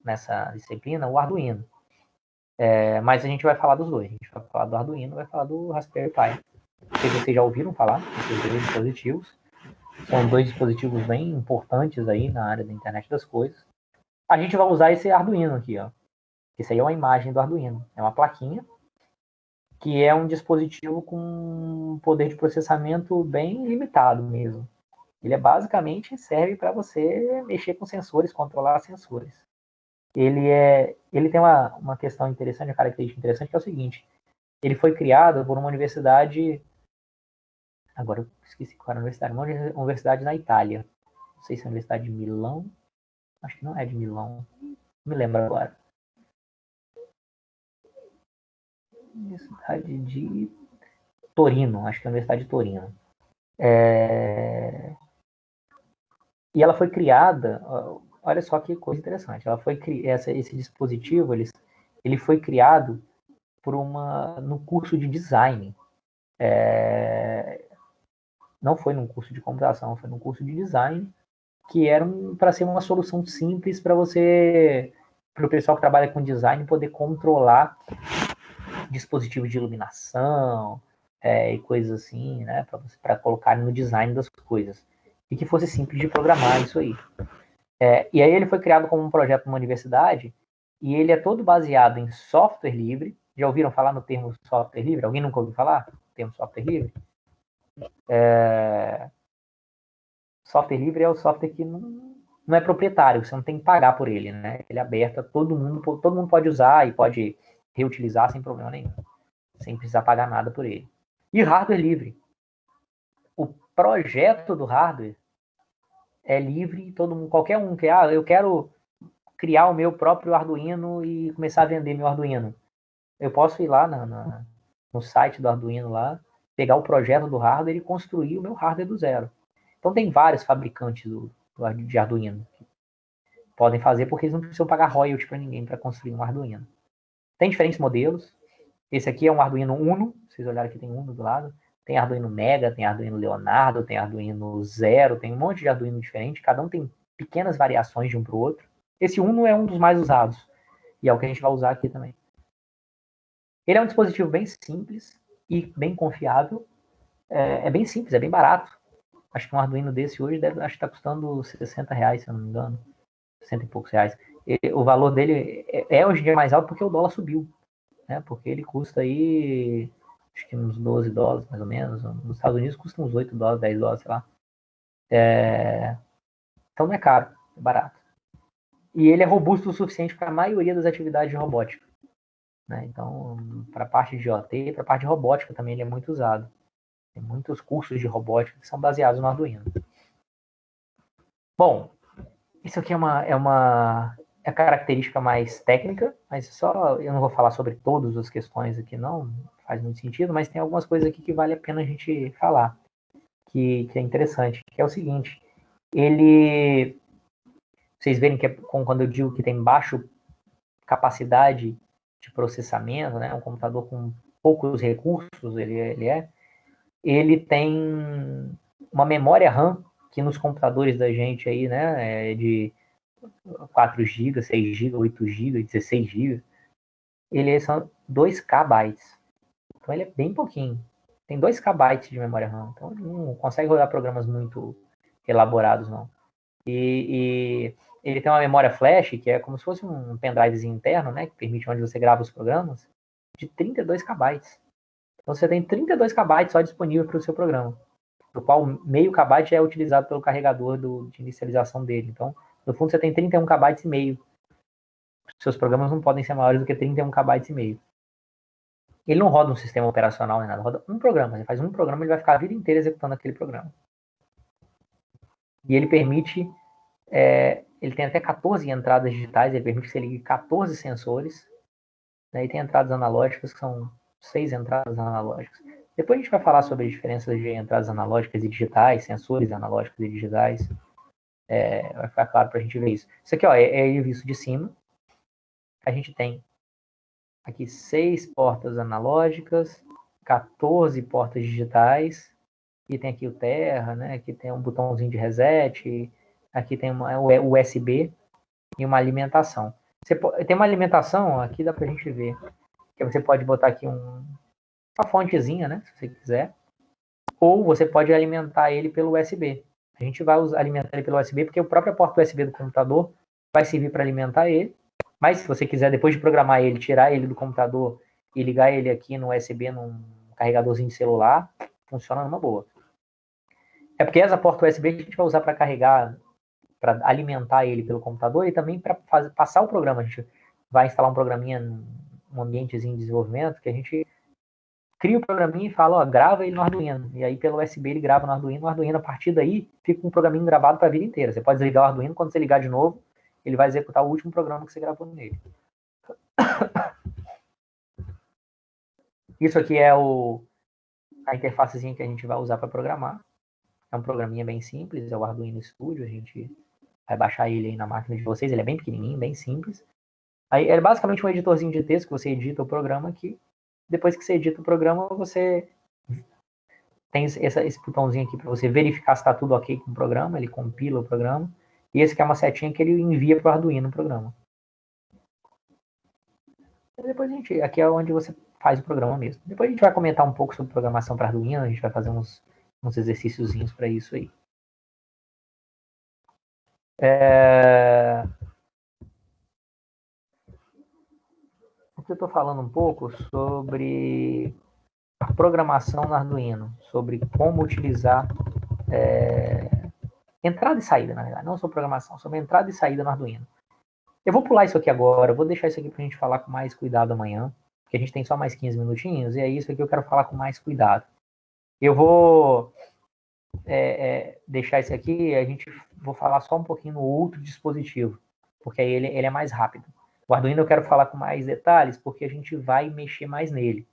nessa disciplina, o Arduino. Mas a gente vai falar dos dois. A gente vai falar do Arduino e vai falar do Raspberry Pi. Não sei se vocês já ouviram falar desses dois dispositivos. São dois dispositivos bem importantes aí na área da internet das coisas. A gente vai usar esse Arduino aqui, ó. Esse aí é uma imagem do Arduino. É uma plaquinha que é um dispositivo com um poder de processamento bem limitado mesmo. Ele basicamente serve para você mexer com sensores, controlar sensores. Ele tem uma questão interessante, uma característica interessante, que é o seguinte: ele foi criado por uma universidade Agora eu esqueci qual era a universidade. Uma universidade na Itália. Não sei se é a Universidade de Milão. Acho que não é de Milão. Não me lembro agora. Universidade de Torino. Acho que é a Universidade de Torino. E ela foi criada... Olha só que coisa interessante. Esse dispositivo, ele foi criado no curso de design. Não foi num curso de computação, foi num curso de design, que era para ser uma solução simples para o pessoal que trabalha com design poder controlar dispositivos de iluminação e coisas assim, né, para colocar no design das coisas. E que fosse simples de programar isso aí. E aí ele foi criado como um projeto numa universidade, e ele é todo baseado em software livre. Já ouviram falar no termo software livre? Alguém nunca ouviu falar no termo software livre? Software livre é o software que não é proprietário, você não tem que pagar por ele, né? Ele é aberto, todo mundo pode usar e pode reutilizar sem problema nenhum, sem precisar pagar nada por ele. E hardware livre. O projeto do hardware é livre, qualquer um que, eu quero criar o meu próprio Arduino e começar a vender meu Arduino. Eu posso ir lá no site do Arduino lá, pegar o projeto do hardware e construir o meu hardware do zero. Então tem vários fabricantes de Arduino que podem fazer, porque eles não precisam pagar royalty para ninguém para construir um Arduino. Tem diferentes modelos. Esse aqui é um Arduino Uno. Vocês olharam aqui, tem Uno do lado. Tem Arduino Mega, tem Arduino Leonardo, tem Arduino Zero, tem um monte de Arduino diferente. Cada um tem pequenas variações de um para o outro. Esse Uno é um dos mais usados. E é o que a gente vai usar aqui também. Ele é um dispositivo bem simples e bem confiável. É bem simples, é bem barato. Acho que um Arduino desse hoje acho que está custando R$60, se eu não me engano. 60 e poucos reais. O valor dele hoje em dia mais alto porque o dólar subiu. Né? Porque ele custa aí, acho que uns 12 dólares, mais ou menos. Nos Estados Unidos custa uns 8 dólares, 10 dólares, sei lá. Então não é caro, é barato. E ele é robusto o suficiente para a maioria das atividades de robótica. Né? Então, para a parte de IoT, para a parte de robótica também ele é muito usado. Tem muitos cursos de robótica que são baseados no Arduino. Bom, isso aqui é uma característica mais técnica, mas eu não vou falar sobre todas as questões aqui, não faz muito sentido, mas tem algumas coisas aqui que vale a pena a gente falar, que é interessante, que é o seguinte, vocês verem que quando eu digo que tem baixa capacidade de processamento, né, um computador com poucos recursos, ele tem uma memória RAM que nos computadores da gente aí, né, de 4 GB, 6 GB, 8 GB, 16 GB, ele são 2K bytes. Então ele é bem pouquinho. Tem 2K bytes de memória RAM. Então ele não consegue rodar programas muito elaborados, não. E ele tem uma memória flash, que é como se fosse um pendrivezinho interno, né, que permite onde você grava os programas, de 32K bytes. Então você tem 32K bytes só disponível para o seu programa, do qual meio KB é utilizado pelo carregador de inicialização dele. Então, no fundo, você tem 31 KB e meio. Seus programas não podem ser maiores do que 31 KB e meio. Ele não roda um sistema operacional nem nada, roda um programa. Ele faz um programa, ele vai ficar a vida inteira executando aquele programa. E ele permite, ele tem até 14 entradas digitais, ele permite que você ligue 14 sensores, né, e tem entradas analógicas, que são 6 entradas analógicas. Depois a gente vai falar sobre as diferenças de entradas analógicas e digitais, sensores analógicos e digitais. Vai ficar claro para a gente ver isso. Isso aqui é visto de cima. A gente tem aqui 6 portas analógicas, 14 portas digitais, e tem aqui o Terra, né? Aqui tem um botãozinho de reset, aqui tem o USB e uma alimentação. Tem uma alimentação, aqui dá para a gente ver, que você pode botar aqui uma fontezinha, né? Se você quiser, ou você pode alimentar ele pelo USB. A gente vai alimentar ele pelo USB, porque a própria porta USB do computador vai servir para alimentar ele. Mas se você quiser, depois de programar ele, tirar ele do computador e ligar ele aqui no USB, num carregadorzinho de celular, funciona numa boa. É porque essa porta USB a gente vai usar para carregar, para alimentar ele pelo computador e também para passar o programa. A gente vai instalar um programinha num ambientezinho de desenvolvimento que a gente cria o programinha e fala, ó, grava ele no Arduino. E aí pelo USB ele grava no Arduino a partir daí fica um programinha gravado para a vida inteira. Você pode desligar o Arduino, quando você ligar de novo, ele vai executar o último programa que você gravou nele. Isso aqui é a interfacezinha que a gente vai usar para programar. É um programinha bem simples, é o Arduino Studio, a gente vai baixar ele aí na máquina de vocês, ele é bem pequenininho, bem simples. Aí é basicamente um editorzinho de texto que você edita o programa aqui. Depois que você edita o programa, você tem esse botãozinho aqui para você verificar se está tudo ok com o programa, ele compila o programa. E esse aqui é uma setinha que ele envia para o Arduino o programa. E depois aqui é onde você faz o programa mesmo. Depois a gente vai comentar um pouco sobre programação para Arduino, a gente vai fazer uns exercíciozinhos para isso aí. Aqui eu estou falando um pouco sobre a programação no Arduino, sobre como utilizar entrada e saída, na verdade, não sobre programação, sobre entrada e saída no Arduino. Eu vou pular isso aqui agora, eu vou deixar isso aqui para a gente falar com mais cuidado amanhã, porque a gente tem só mais 15 minutinhos, e é isso aqui que eu quero falar com mais cuidado. Eu vou deixar isso aqui, vou falar só um pouquinho no outro dispositivo, porque aí ele é mais rápido. O Arduino eu quero falar com mais detalhes, porque a gente vai mexer mais nele.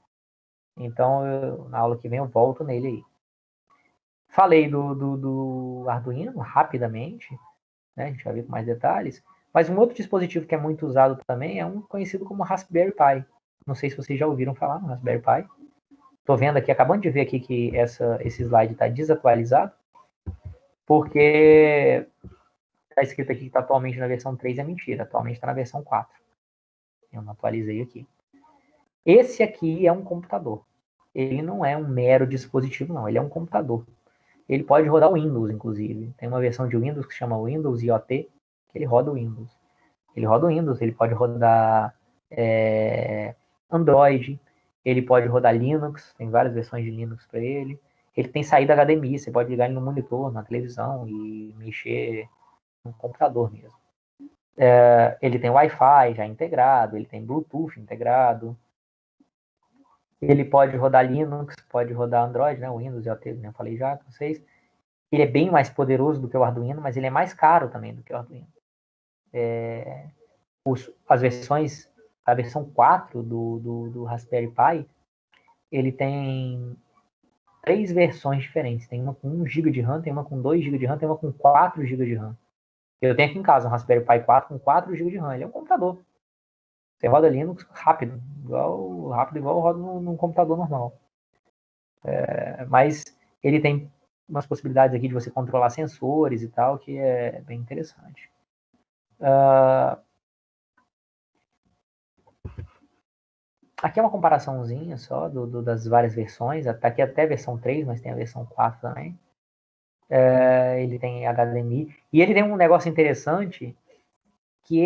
Então, na aula que vem eu volto nele aí. Falei do Arduino rapidamente, né? A gente vai ver com mais detalhes. Mas um outro dispositivo que é muito usado também é um conhecido como Raspberry Pi. Não sei se vocês já ouviram falar no Raspberry Pi. Estou vendo aqui, acabando de ver aqui que esse slide está desatualizado, porque está escrito aqui que está atualmente na versão 3, é mentira. Atualmente está na versão 4. Eu não atualizei aqui. Esse aqui é um computador. Ele não é um mero dispositivo, não. Ele é um computador. Ele pode rodar o Windows, inclusive. Tem uma versão de Windows que chama Windows IoT, que ele roda o Windows. Ele roda o Windows, ele pode rodar Android, ele pode rodar Linux, tem várias versões de Linux para ele. Ele tem saída HDMI, você pode ligar ele no monitor, na televisão e mexer no computador mesmo. Ele tem Wi-Fi já integrado, ele tem Bluetooth integrado. Ele pode rodar Linux, pode rodar Android, né? O Windows IoT, eu falei já com vocês. Ele é bem mais poderoso do que o Arduino, mas ele é mais caro também do que o Arduino. As versões, a versão 4 do Raspberry Pi, ele tem 3 versões diferentes. Tem uma com 1 GB de RAM, tem uma com 2 GB de RAM, tem uma com 4 GB de RAM. Eu tenho aqui em casa um Raspberry Pi 4 com 4 GB de RAM. Ele é um computador. Você roda Linux rápido, igual roda num computador normal. Mas ele tem umas possibilidades aqui de você controlar sensores e tal, que é bem interessante. Aqui é uma comparaçãozinha só das várias versões. Tá aqui até a versão 3, mas tem a versão 4 também. Ele tem HDMI. E ele tem um negócio interessante, que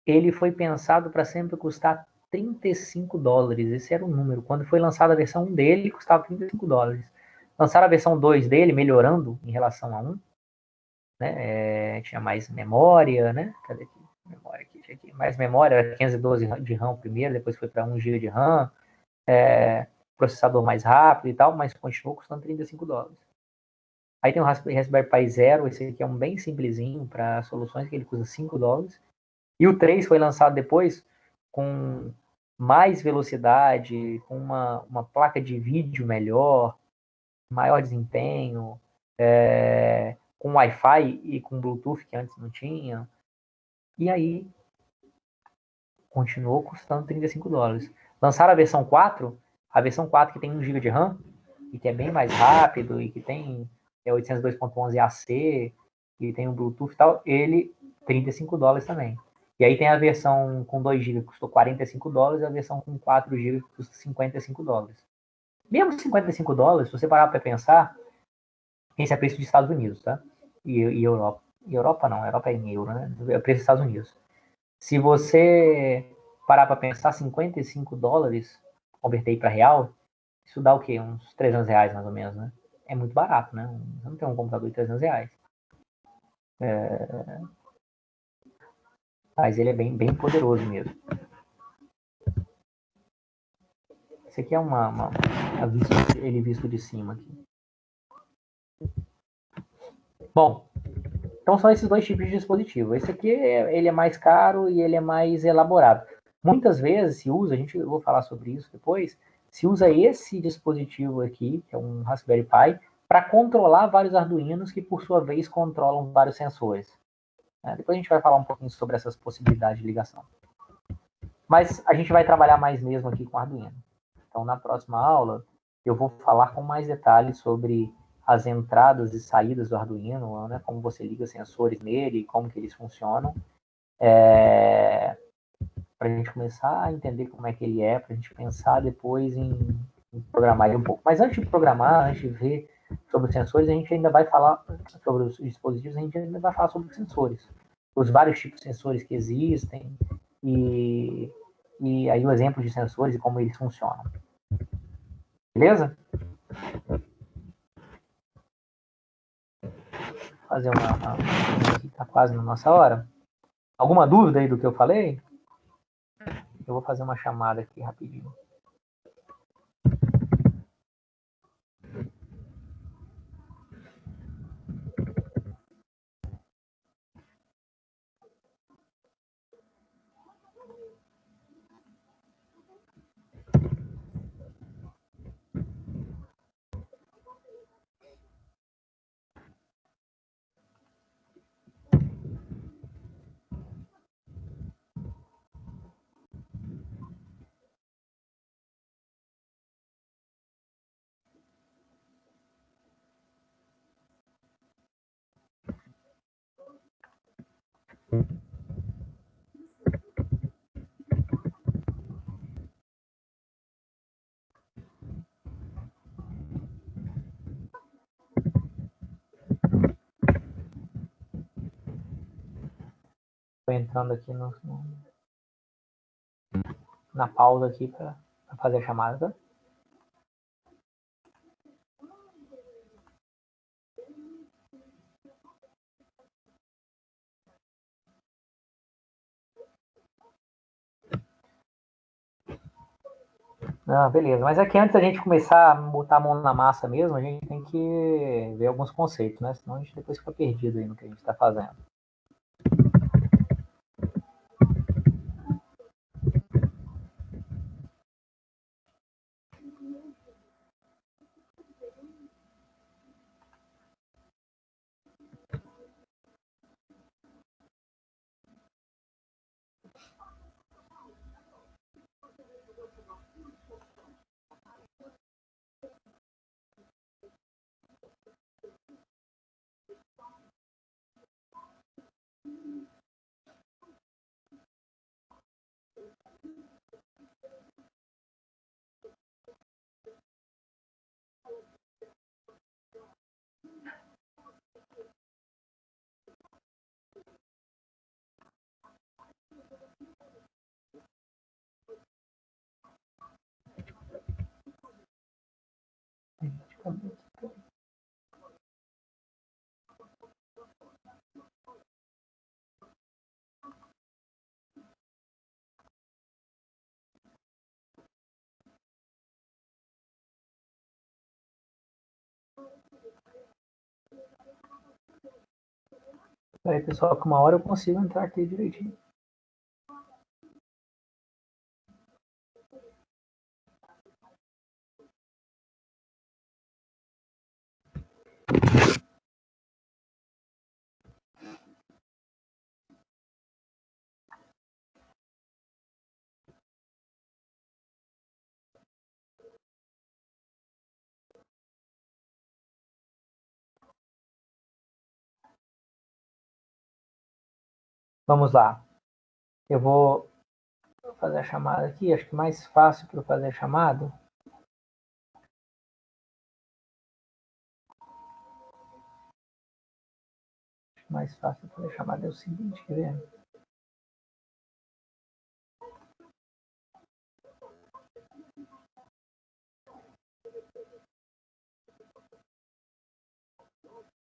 ele foi pensado para sempre custar $35. Esse era o número. Quando foi lançada a versão 1 dele, custava $35. Lançaram a versão 2 dele, melhorando em relação a 1. Né? Tinha mais memória, né? Cadê aqui? Memória aqui, tinha aqui. Mais memória, era 512 de RAM primeiro, depois foi para 1 GB de RAM. Processador mais rápido e tal, mas continuou custando $35. Aí tem o Raspberry Pi Zero, esse aqui é um bem simplesinho para soluções, que ele custa $5. E o 3 foi lançado depois com mais velocidade, com uma placa de vídeo melhor, maior desempenho, com Wi-Fi e com Bluetooth, que antes não tinha. E aí, continuou custando $35. Lançaram a versão 4 que tem 1 GB de RAM, e que é bem mais rápido, e que tem 802.11ac, e tem um Bluetooth e tal, ele, $35 também. E aí tem a versão com 2 GB que custou $45, e a versão com 4 GB que custa $55. Mesmo $55, se você parar para pensar, esse é preço dos Estados Unidos, tá? E Europa. E Europa não, Europa é em euro, né? É o preço dos Estados Unidos. Se você parar para pensar, $55, converter para real, isso dá o quê? Uns R$300 mais ou menos, né? É muito barato, né? Você não tem um computador de R$300. Mas ele é bem, bem poderoso mesmo. Esse aqui é ele visto de cima aqui. Bom, então são esses dois tipos de dispositivo. Esse aqui ele é mais caro e ele é mais elaborado. Muitas vezes se usa, eu vou falar sobre isso depois, se usa esse dispositivo aqui, que é um Raspberry Pi, para controlar vários Arduinos que, por sua vez, controlam vários sensores. Depois a gente vai falar um pouquinho sobre essas possibilidades de ligação. Mas a gente vai trabalhar mais mesmo aqui com Arduino. Então, na próxima aula, eu vou falar com mais detalhes sobre as entradas e saídas do Arduino, né, como você liga sensores nele, como que eles funcionam, para a gente começar a entender como é que ele é, para a gente pensar depois em programar ele um pouco. Mas antes de programar, antes de ver sobre os sensores, a gente ainda vai falar sobre os dispositivos, a gente ainda vai falar sobre os sensores, os vários tipos de sensores que existem e aí o exemplo de sensores e como eles funcionam. Beleza? Fazer aqui tá quase na nossa hora. Alguma dúvida aí do que eu falei? Eu vou fazer uma chamada aqui rapidinho. Estou entrando aqui na pausa aqui para fazer a chamada. Tá? Beleza. Mas é que antes da gente começar a botar a mão na massa mesmo, a gente tem que ver alguns conceitos, né? Senão a gente depois fica perdido aí no que a gente está fazendo. Peraí, pessoal, que uma hora eu consigo entrar aqui direitinho. Vamos lá. Eu vou fazer a chamada aqui. Acho que mais fácil para eu fazer a chamada. Mais fácil para fazer a chamada é o seguinte, quer ver?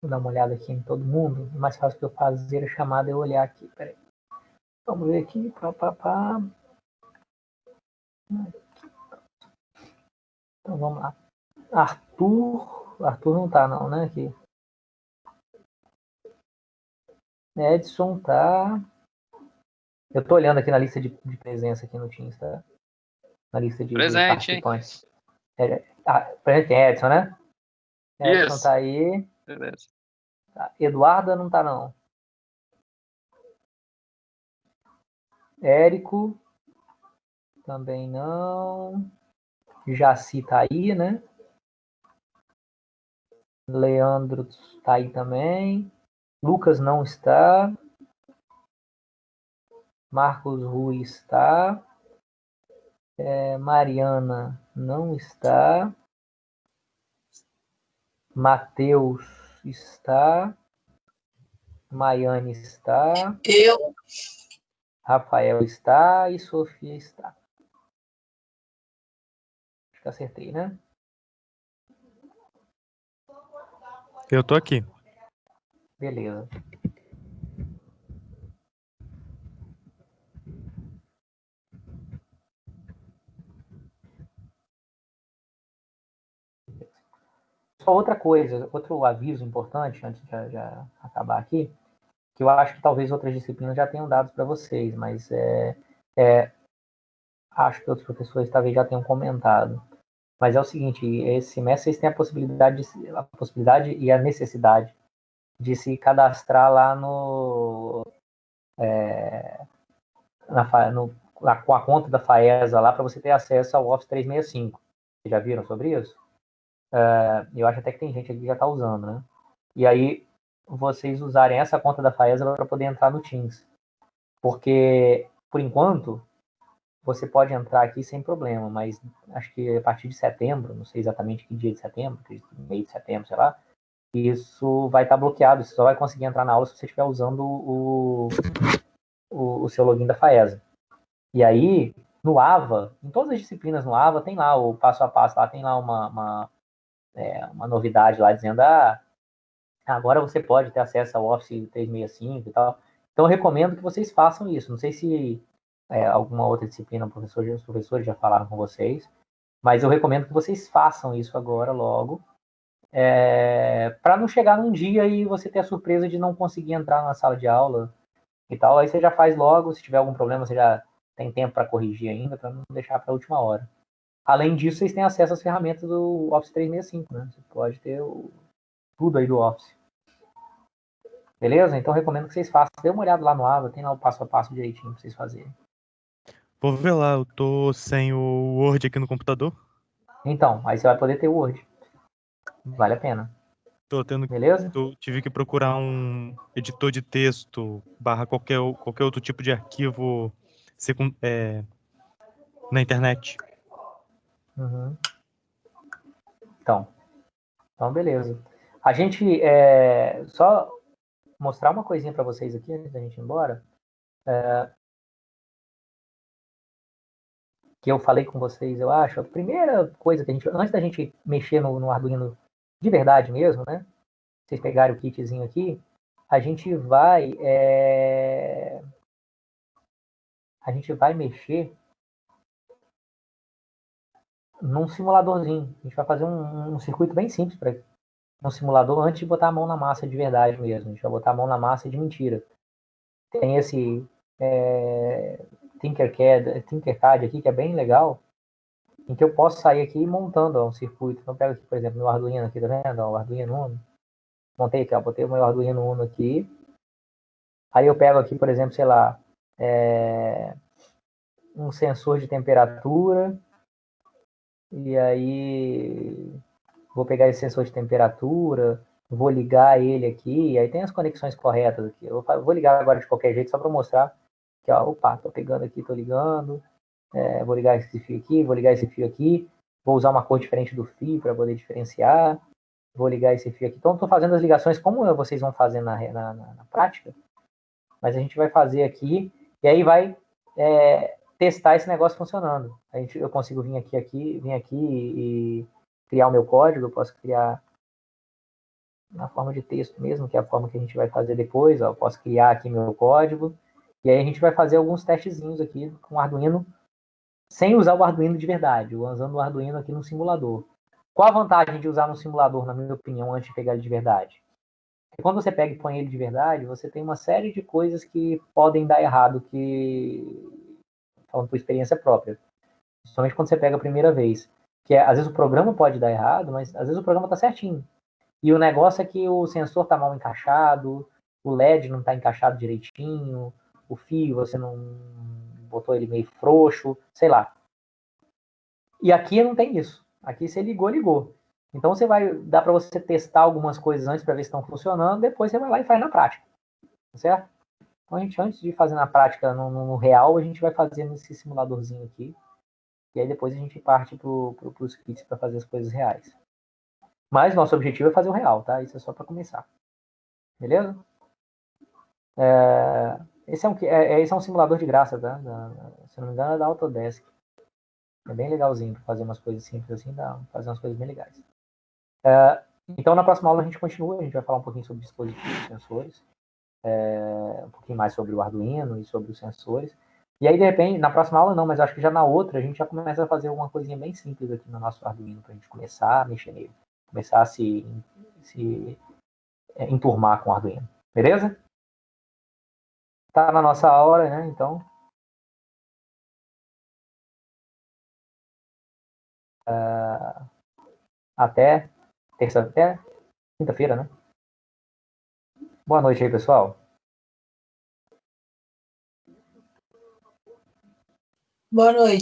Vou dar uma olhada aqui em todo mundo. É mais fácil para eu fazer a chamada é eu olhar aqui. Peraí. Vamos ver aqui. Então vamos lá. Arthur não tá não, né? Aqui. Edson tá. Eu tô olhando aqui na lista de presença aqui no Teams, tá? Na lista de Presente, hein? participantes. Presente tem Edson, né? Edson Isso. tá aí. Beleza. Tá. Eduarda não tá não. Érico também não. Jaci tá aí, né? Leandro tá aí também. Lucas não está. Marcos Rui está. Mariana não está. Matheus está. Maiane está. Eu. Rafael está. E Sofia está. Acho que acertei, né? Eu tô aqui. Beleza. Só outra coisa, outro aviso importante, antes de já acabar aqui, que eu acho que talvez outras disciplinas já tenham dado para vocês, mas acho que outros professores talvez já tenham comentado. Mas é o seguinte, esse semestre vocês têm a possibilidade e a necessidade de se cadastrar lá com a conta da FAESA lá para você ter acesso ao Office 365. Vocês já viram sobre isso? Eu acho até que tem gente aqui que já está usando, né? E aí vocês usarem essa conta da FAESA para poder entrar no Teams. Porque, por enquanto, você pode entrar aqui sem problema, mas acho que a partir de setembro, não sei exatamente que dia de setembro, meio de setembro, sei lá, isso vai estar bloqueado. Você só vai conseguir entrar na aula se você estiver usando o seu login da FAESA. E aí, no AVA, em todas as disciplinas no AVA, tem lá o passo a passo, lá tem lá uma novidade lá dizendo, agora você pode ter acesso ao Office 365 e tal. Então, eu recomendo que vocês façam isso. Não sei se alguma outra disciplina, os professores já falaram com vocês, mas eu recomendo que vocês façam isso agora, logo, para não chegar num dia e você ter a surpresa de não conseguir entrar na sala de aula e tal. Aí você já faz logo, se tiver algum problema, você já tem tempo para corrigir ainda, para não deixar para a última hora. Além disso, vocês têm acesso às ferramentas do Office 365, né? Você pode ter tudo aí do Office. Beleza? Então, recomendo que vocês façam. Dê uma olhada lá no AVA, tem lá o passo a passo direitinho para vocês fazerem. Vou ver lá, eu tô sem o Word aqui no computador. Então, aí você vai poder ter o Word. Vale a pena. Beleza? Tive que procurar um editor de texto / qualquer outro tipo de arquivo na internet. Uhum. Então, beleza. A gente só mostrar uma coisinha para vocês aqui antes da gente ir embora. Que eu falei com vocês, eu acho. A primeira coisa que antes da gente mexer no Arduino de verdade mesmo, né? Vocês pegarem o kitzinho aqui, a gente vai mexer num simuladorzinho. A gente vai fazer um circuito bem simples para um simulador antes de botar a mão na massa de verdade mesmo. A gente vai botar a mão na massa de mentira. Tem esse Tinkercad aqui que é bem legal, em que eu posso sair aqui montando um circuito. Então, eu pego aqui, por exemplo, meu Arduino aqui, tá vendo? O Arduino Uno. Montei aqui, botei o meu Arduino Uno aqui. Aí eu pego aqui, por exemplo, sei lá, um sensor de temperatura. E aí vou pegar esse sensor de temperatura, vou ligar ele aqui. Aí tem as conexões corretas aqui. Eu vou ligar agora de qualquer jeito só para mostrar que, opa, tô pegando aqui, tô ligando. Vou ligar esse fio aqui, vou ligar esse fio aqui. Vou usar uma cor diferente do fio para poder diferenciar. Vou ligar esse fio aqui. Então, estou fazendo as ligações como vocês vão fazer na prática. Mas a gente vai fazer aqui. E aí vai testar esse negócio funcionando. Eu consigo vir aqui e criar o meu código. Eu posso criar na forma de texto mesmo, que é a forma que a gente vai fazer depois. Eu posso criar aqui meu código. E aí a gente vai fazer alguns testezinhos aqui com o Arduino sem usar o Arduino de verdade, usando o Arduino aqui no simulador. Qual a vantagem de usar no simulador, na minha opinião, antes de pegar ele de verdade? Porque quando você pega e põe ele de verdade, você tem uma série de coisas que podem dar errado, falando por experiência própria. Principalmente quando você pega a primeira vez. Que às vezes o programa pode dar errado, mas às vezes o programa está certinho. E o negócio é que o sensor está mal encaixado, o LED não está encaixado direitinho, o fio você não botou ele meio frouxo, sei lá. E aqui não tem isso. Aqui você ligou, ligou. Então dá para você testar algumas coisas antes para ver se estão funcionando, depois você vai lá e faz na prática, certo? Então a gente, antes de fazer na prática no real, a gente vai fazer nesse simuladorzinho aqui, e aí depois a gente parte para os kits para fazer as coisas reais. Mas nosso objetivo é fazer o real, tá? Isso é só para começar. Beleza? Esse é um simulador de graça, tá? Se não me engano, é da Autodesk. É bem legalzinho para fazer umas coisas simples assim, fazer umas coisas bem legais. Então, na próxima aula a gente continua, a gente vai falar um pouquinho sobre dispositivos, sensores, um pouquinho mais sobre o Arduino e sobre os sensores. E aí, de repente, na próxima aula não, mas acho que já na outra a gente já começa a fazer uma coisinha bem simples aqui no nosso Arduino para a gente começar a mexer nele, começar a se enturmar com o Arduino. Beleza? Tá na nossa hora, né? Então, até quinta-feira, né? Boa noite aí, pessoal. Boa noite.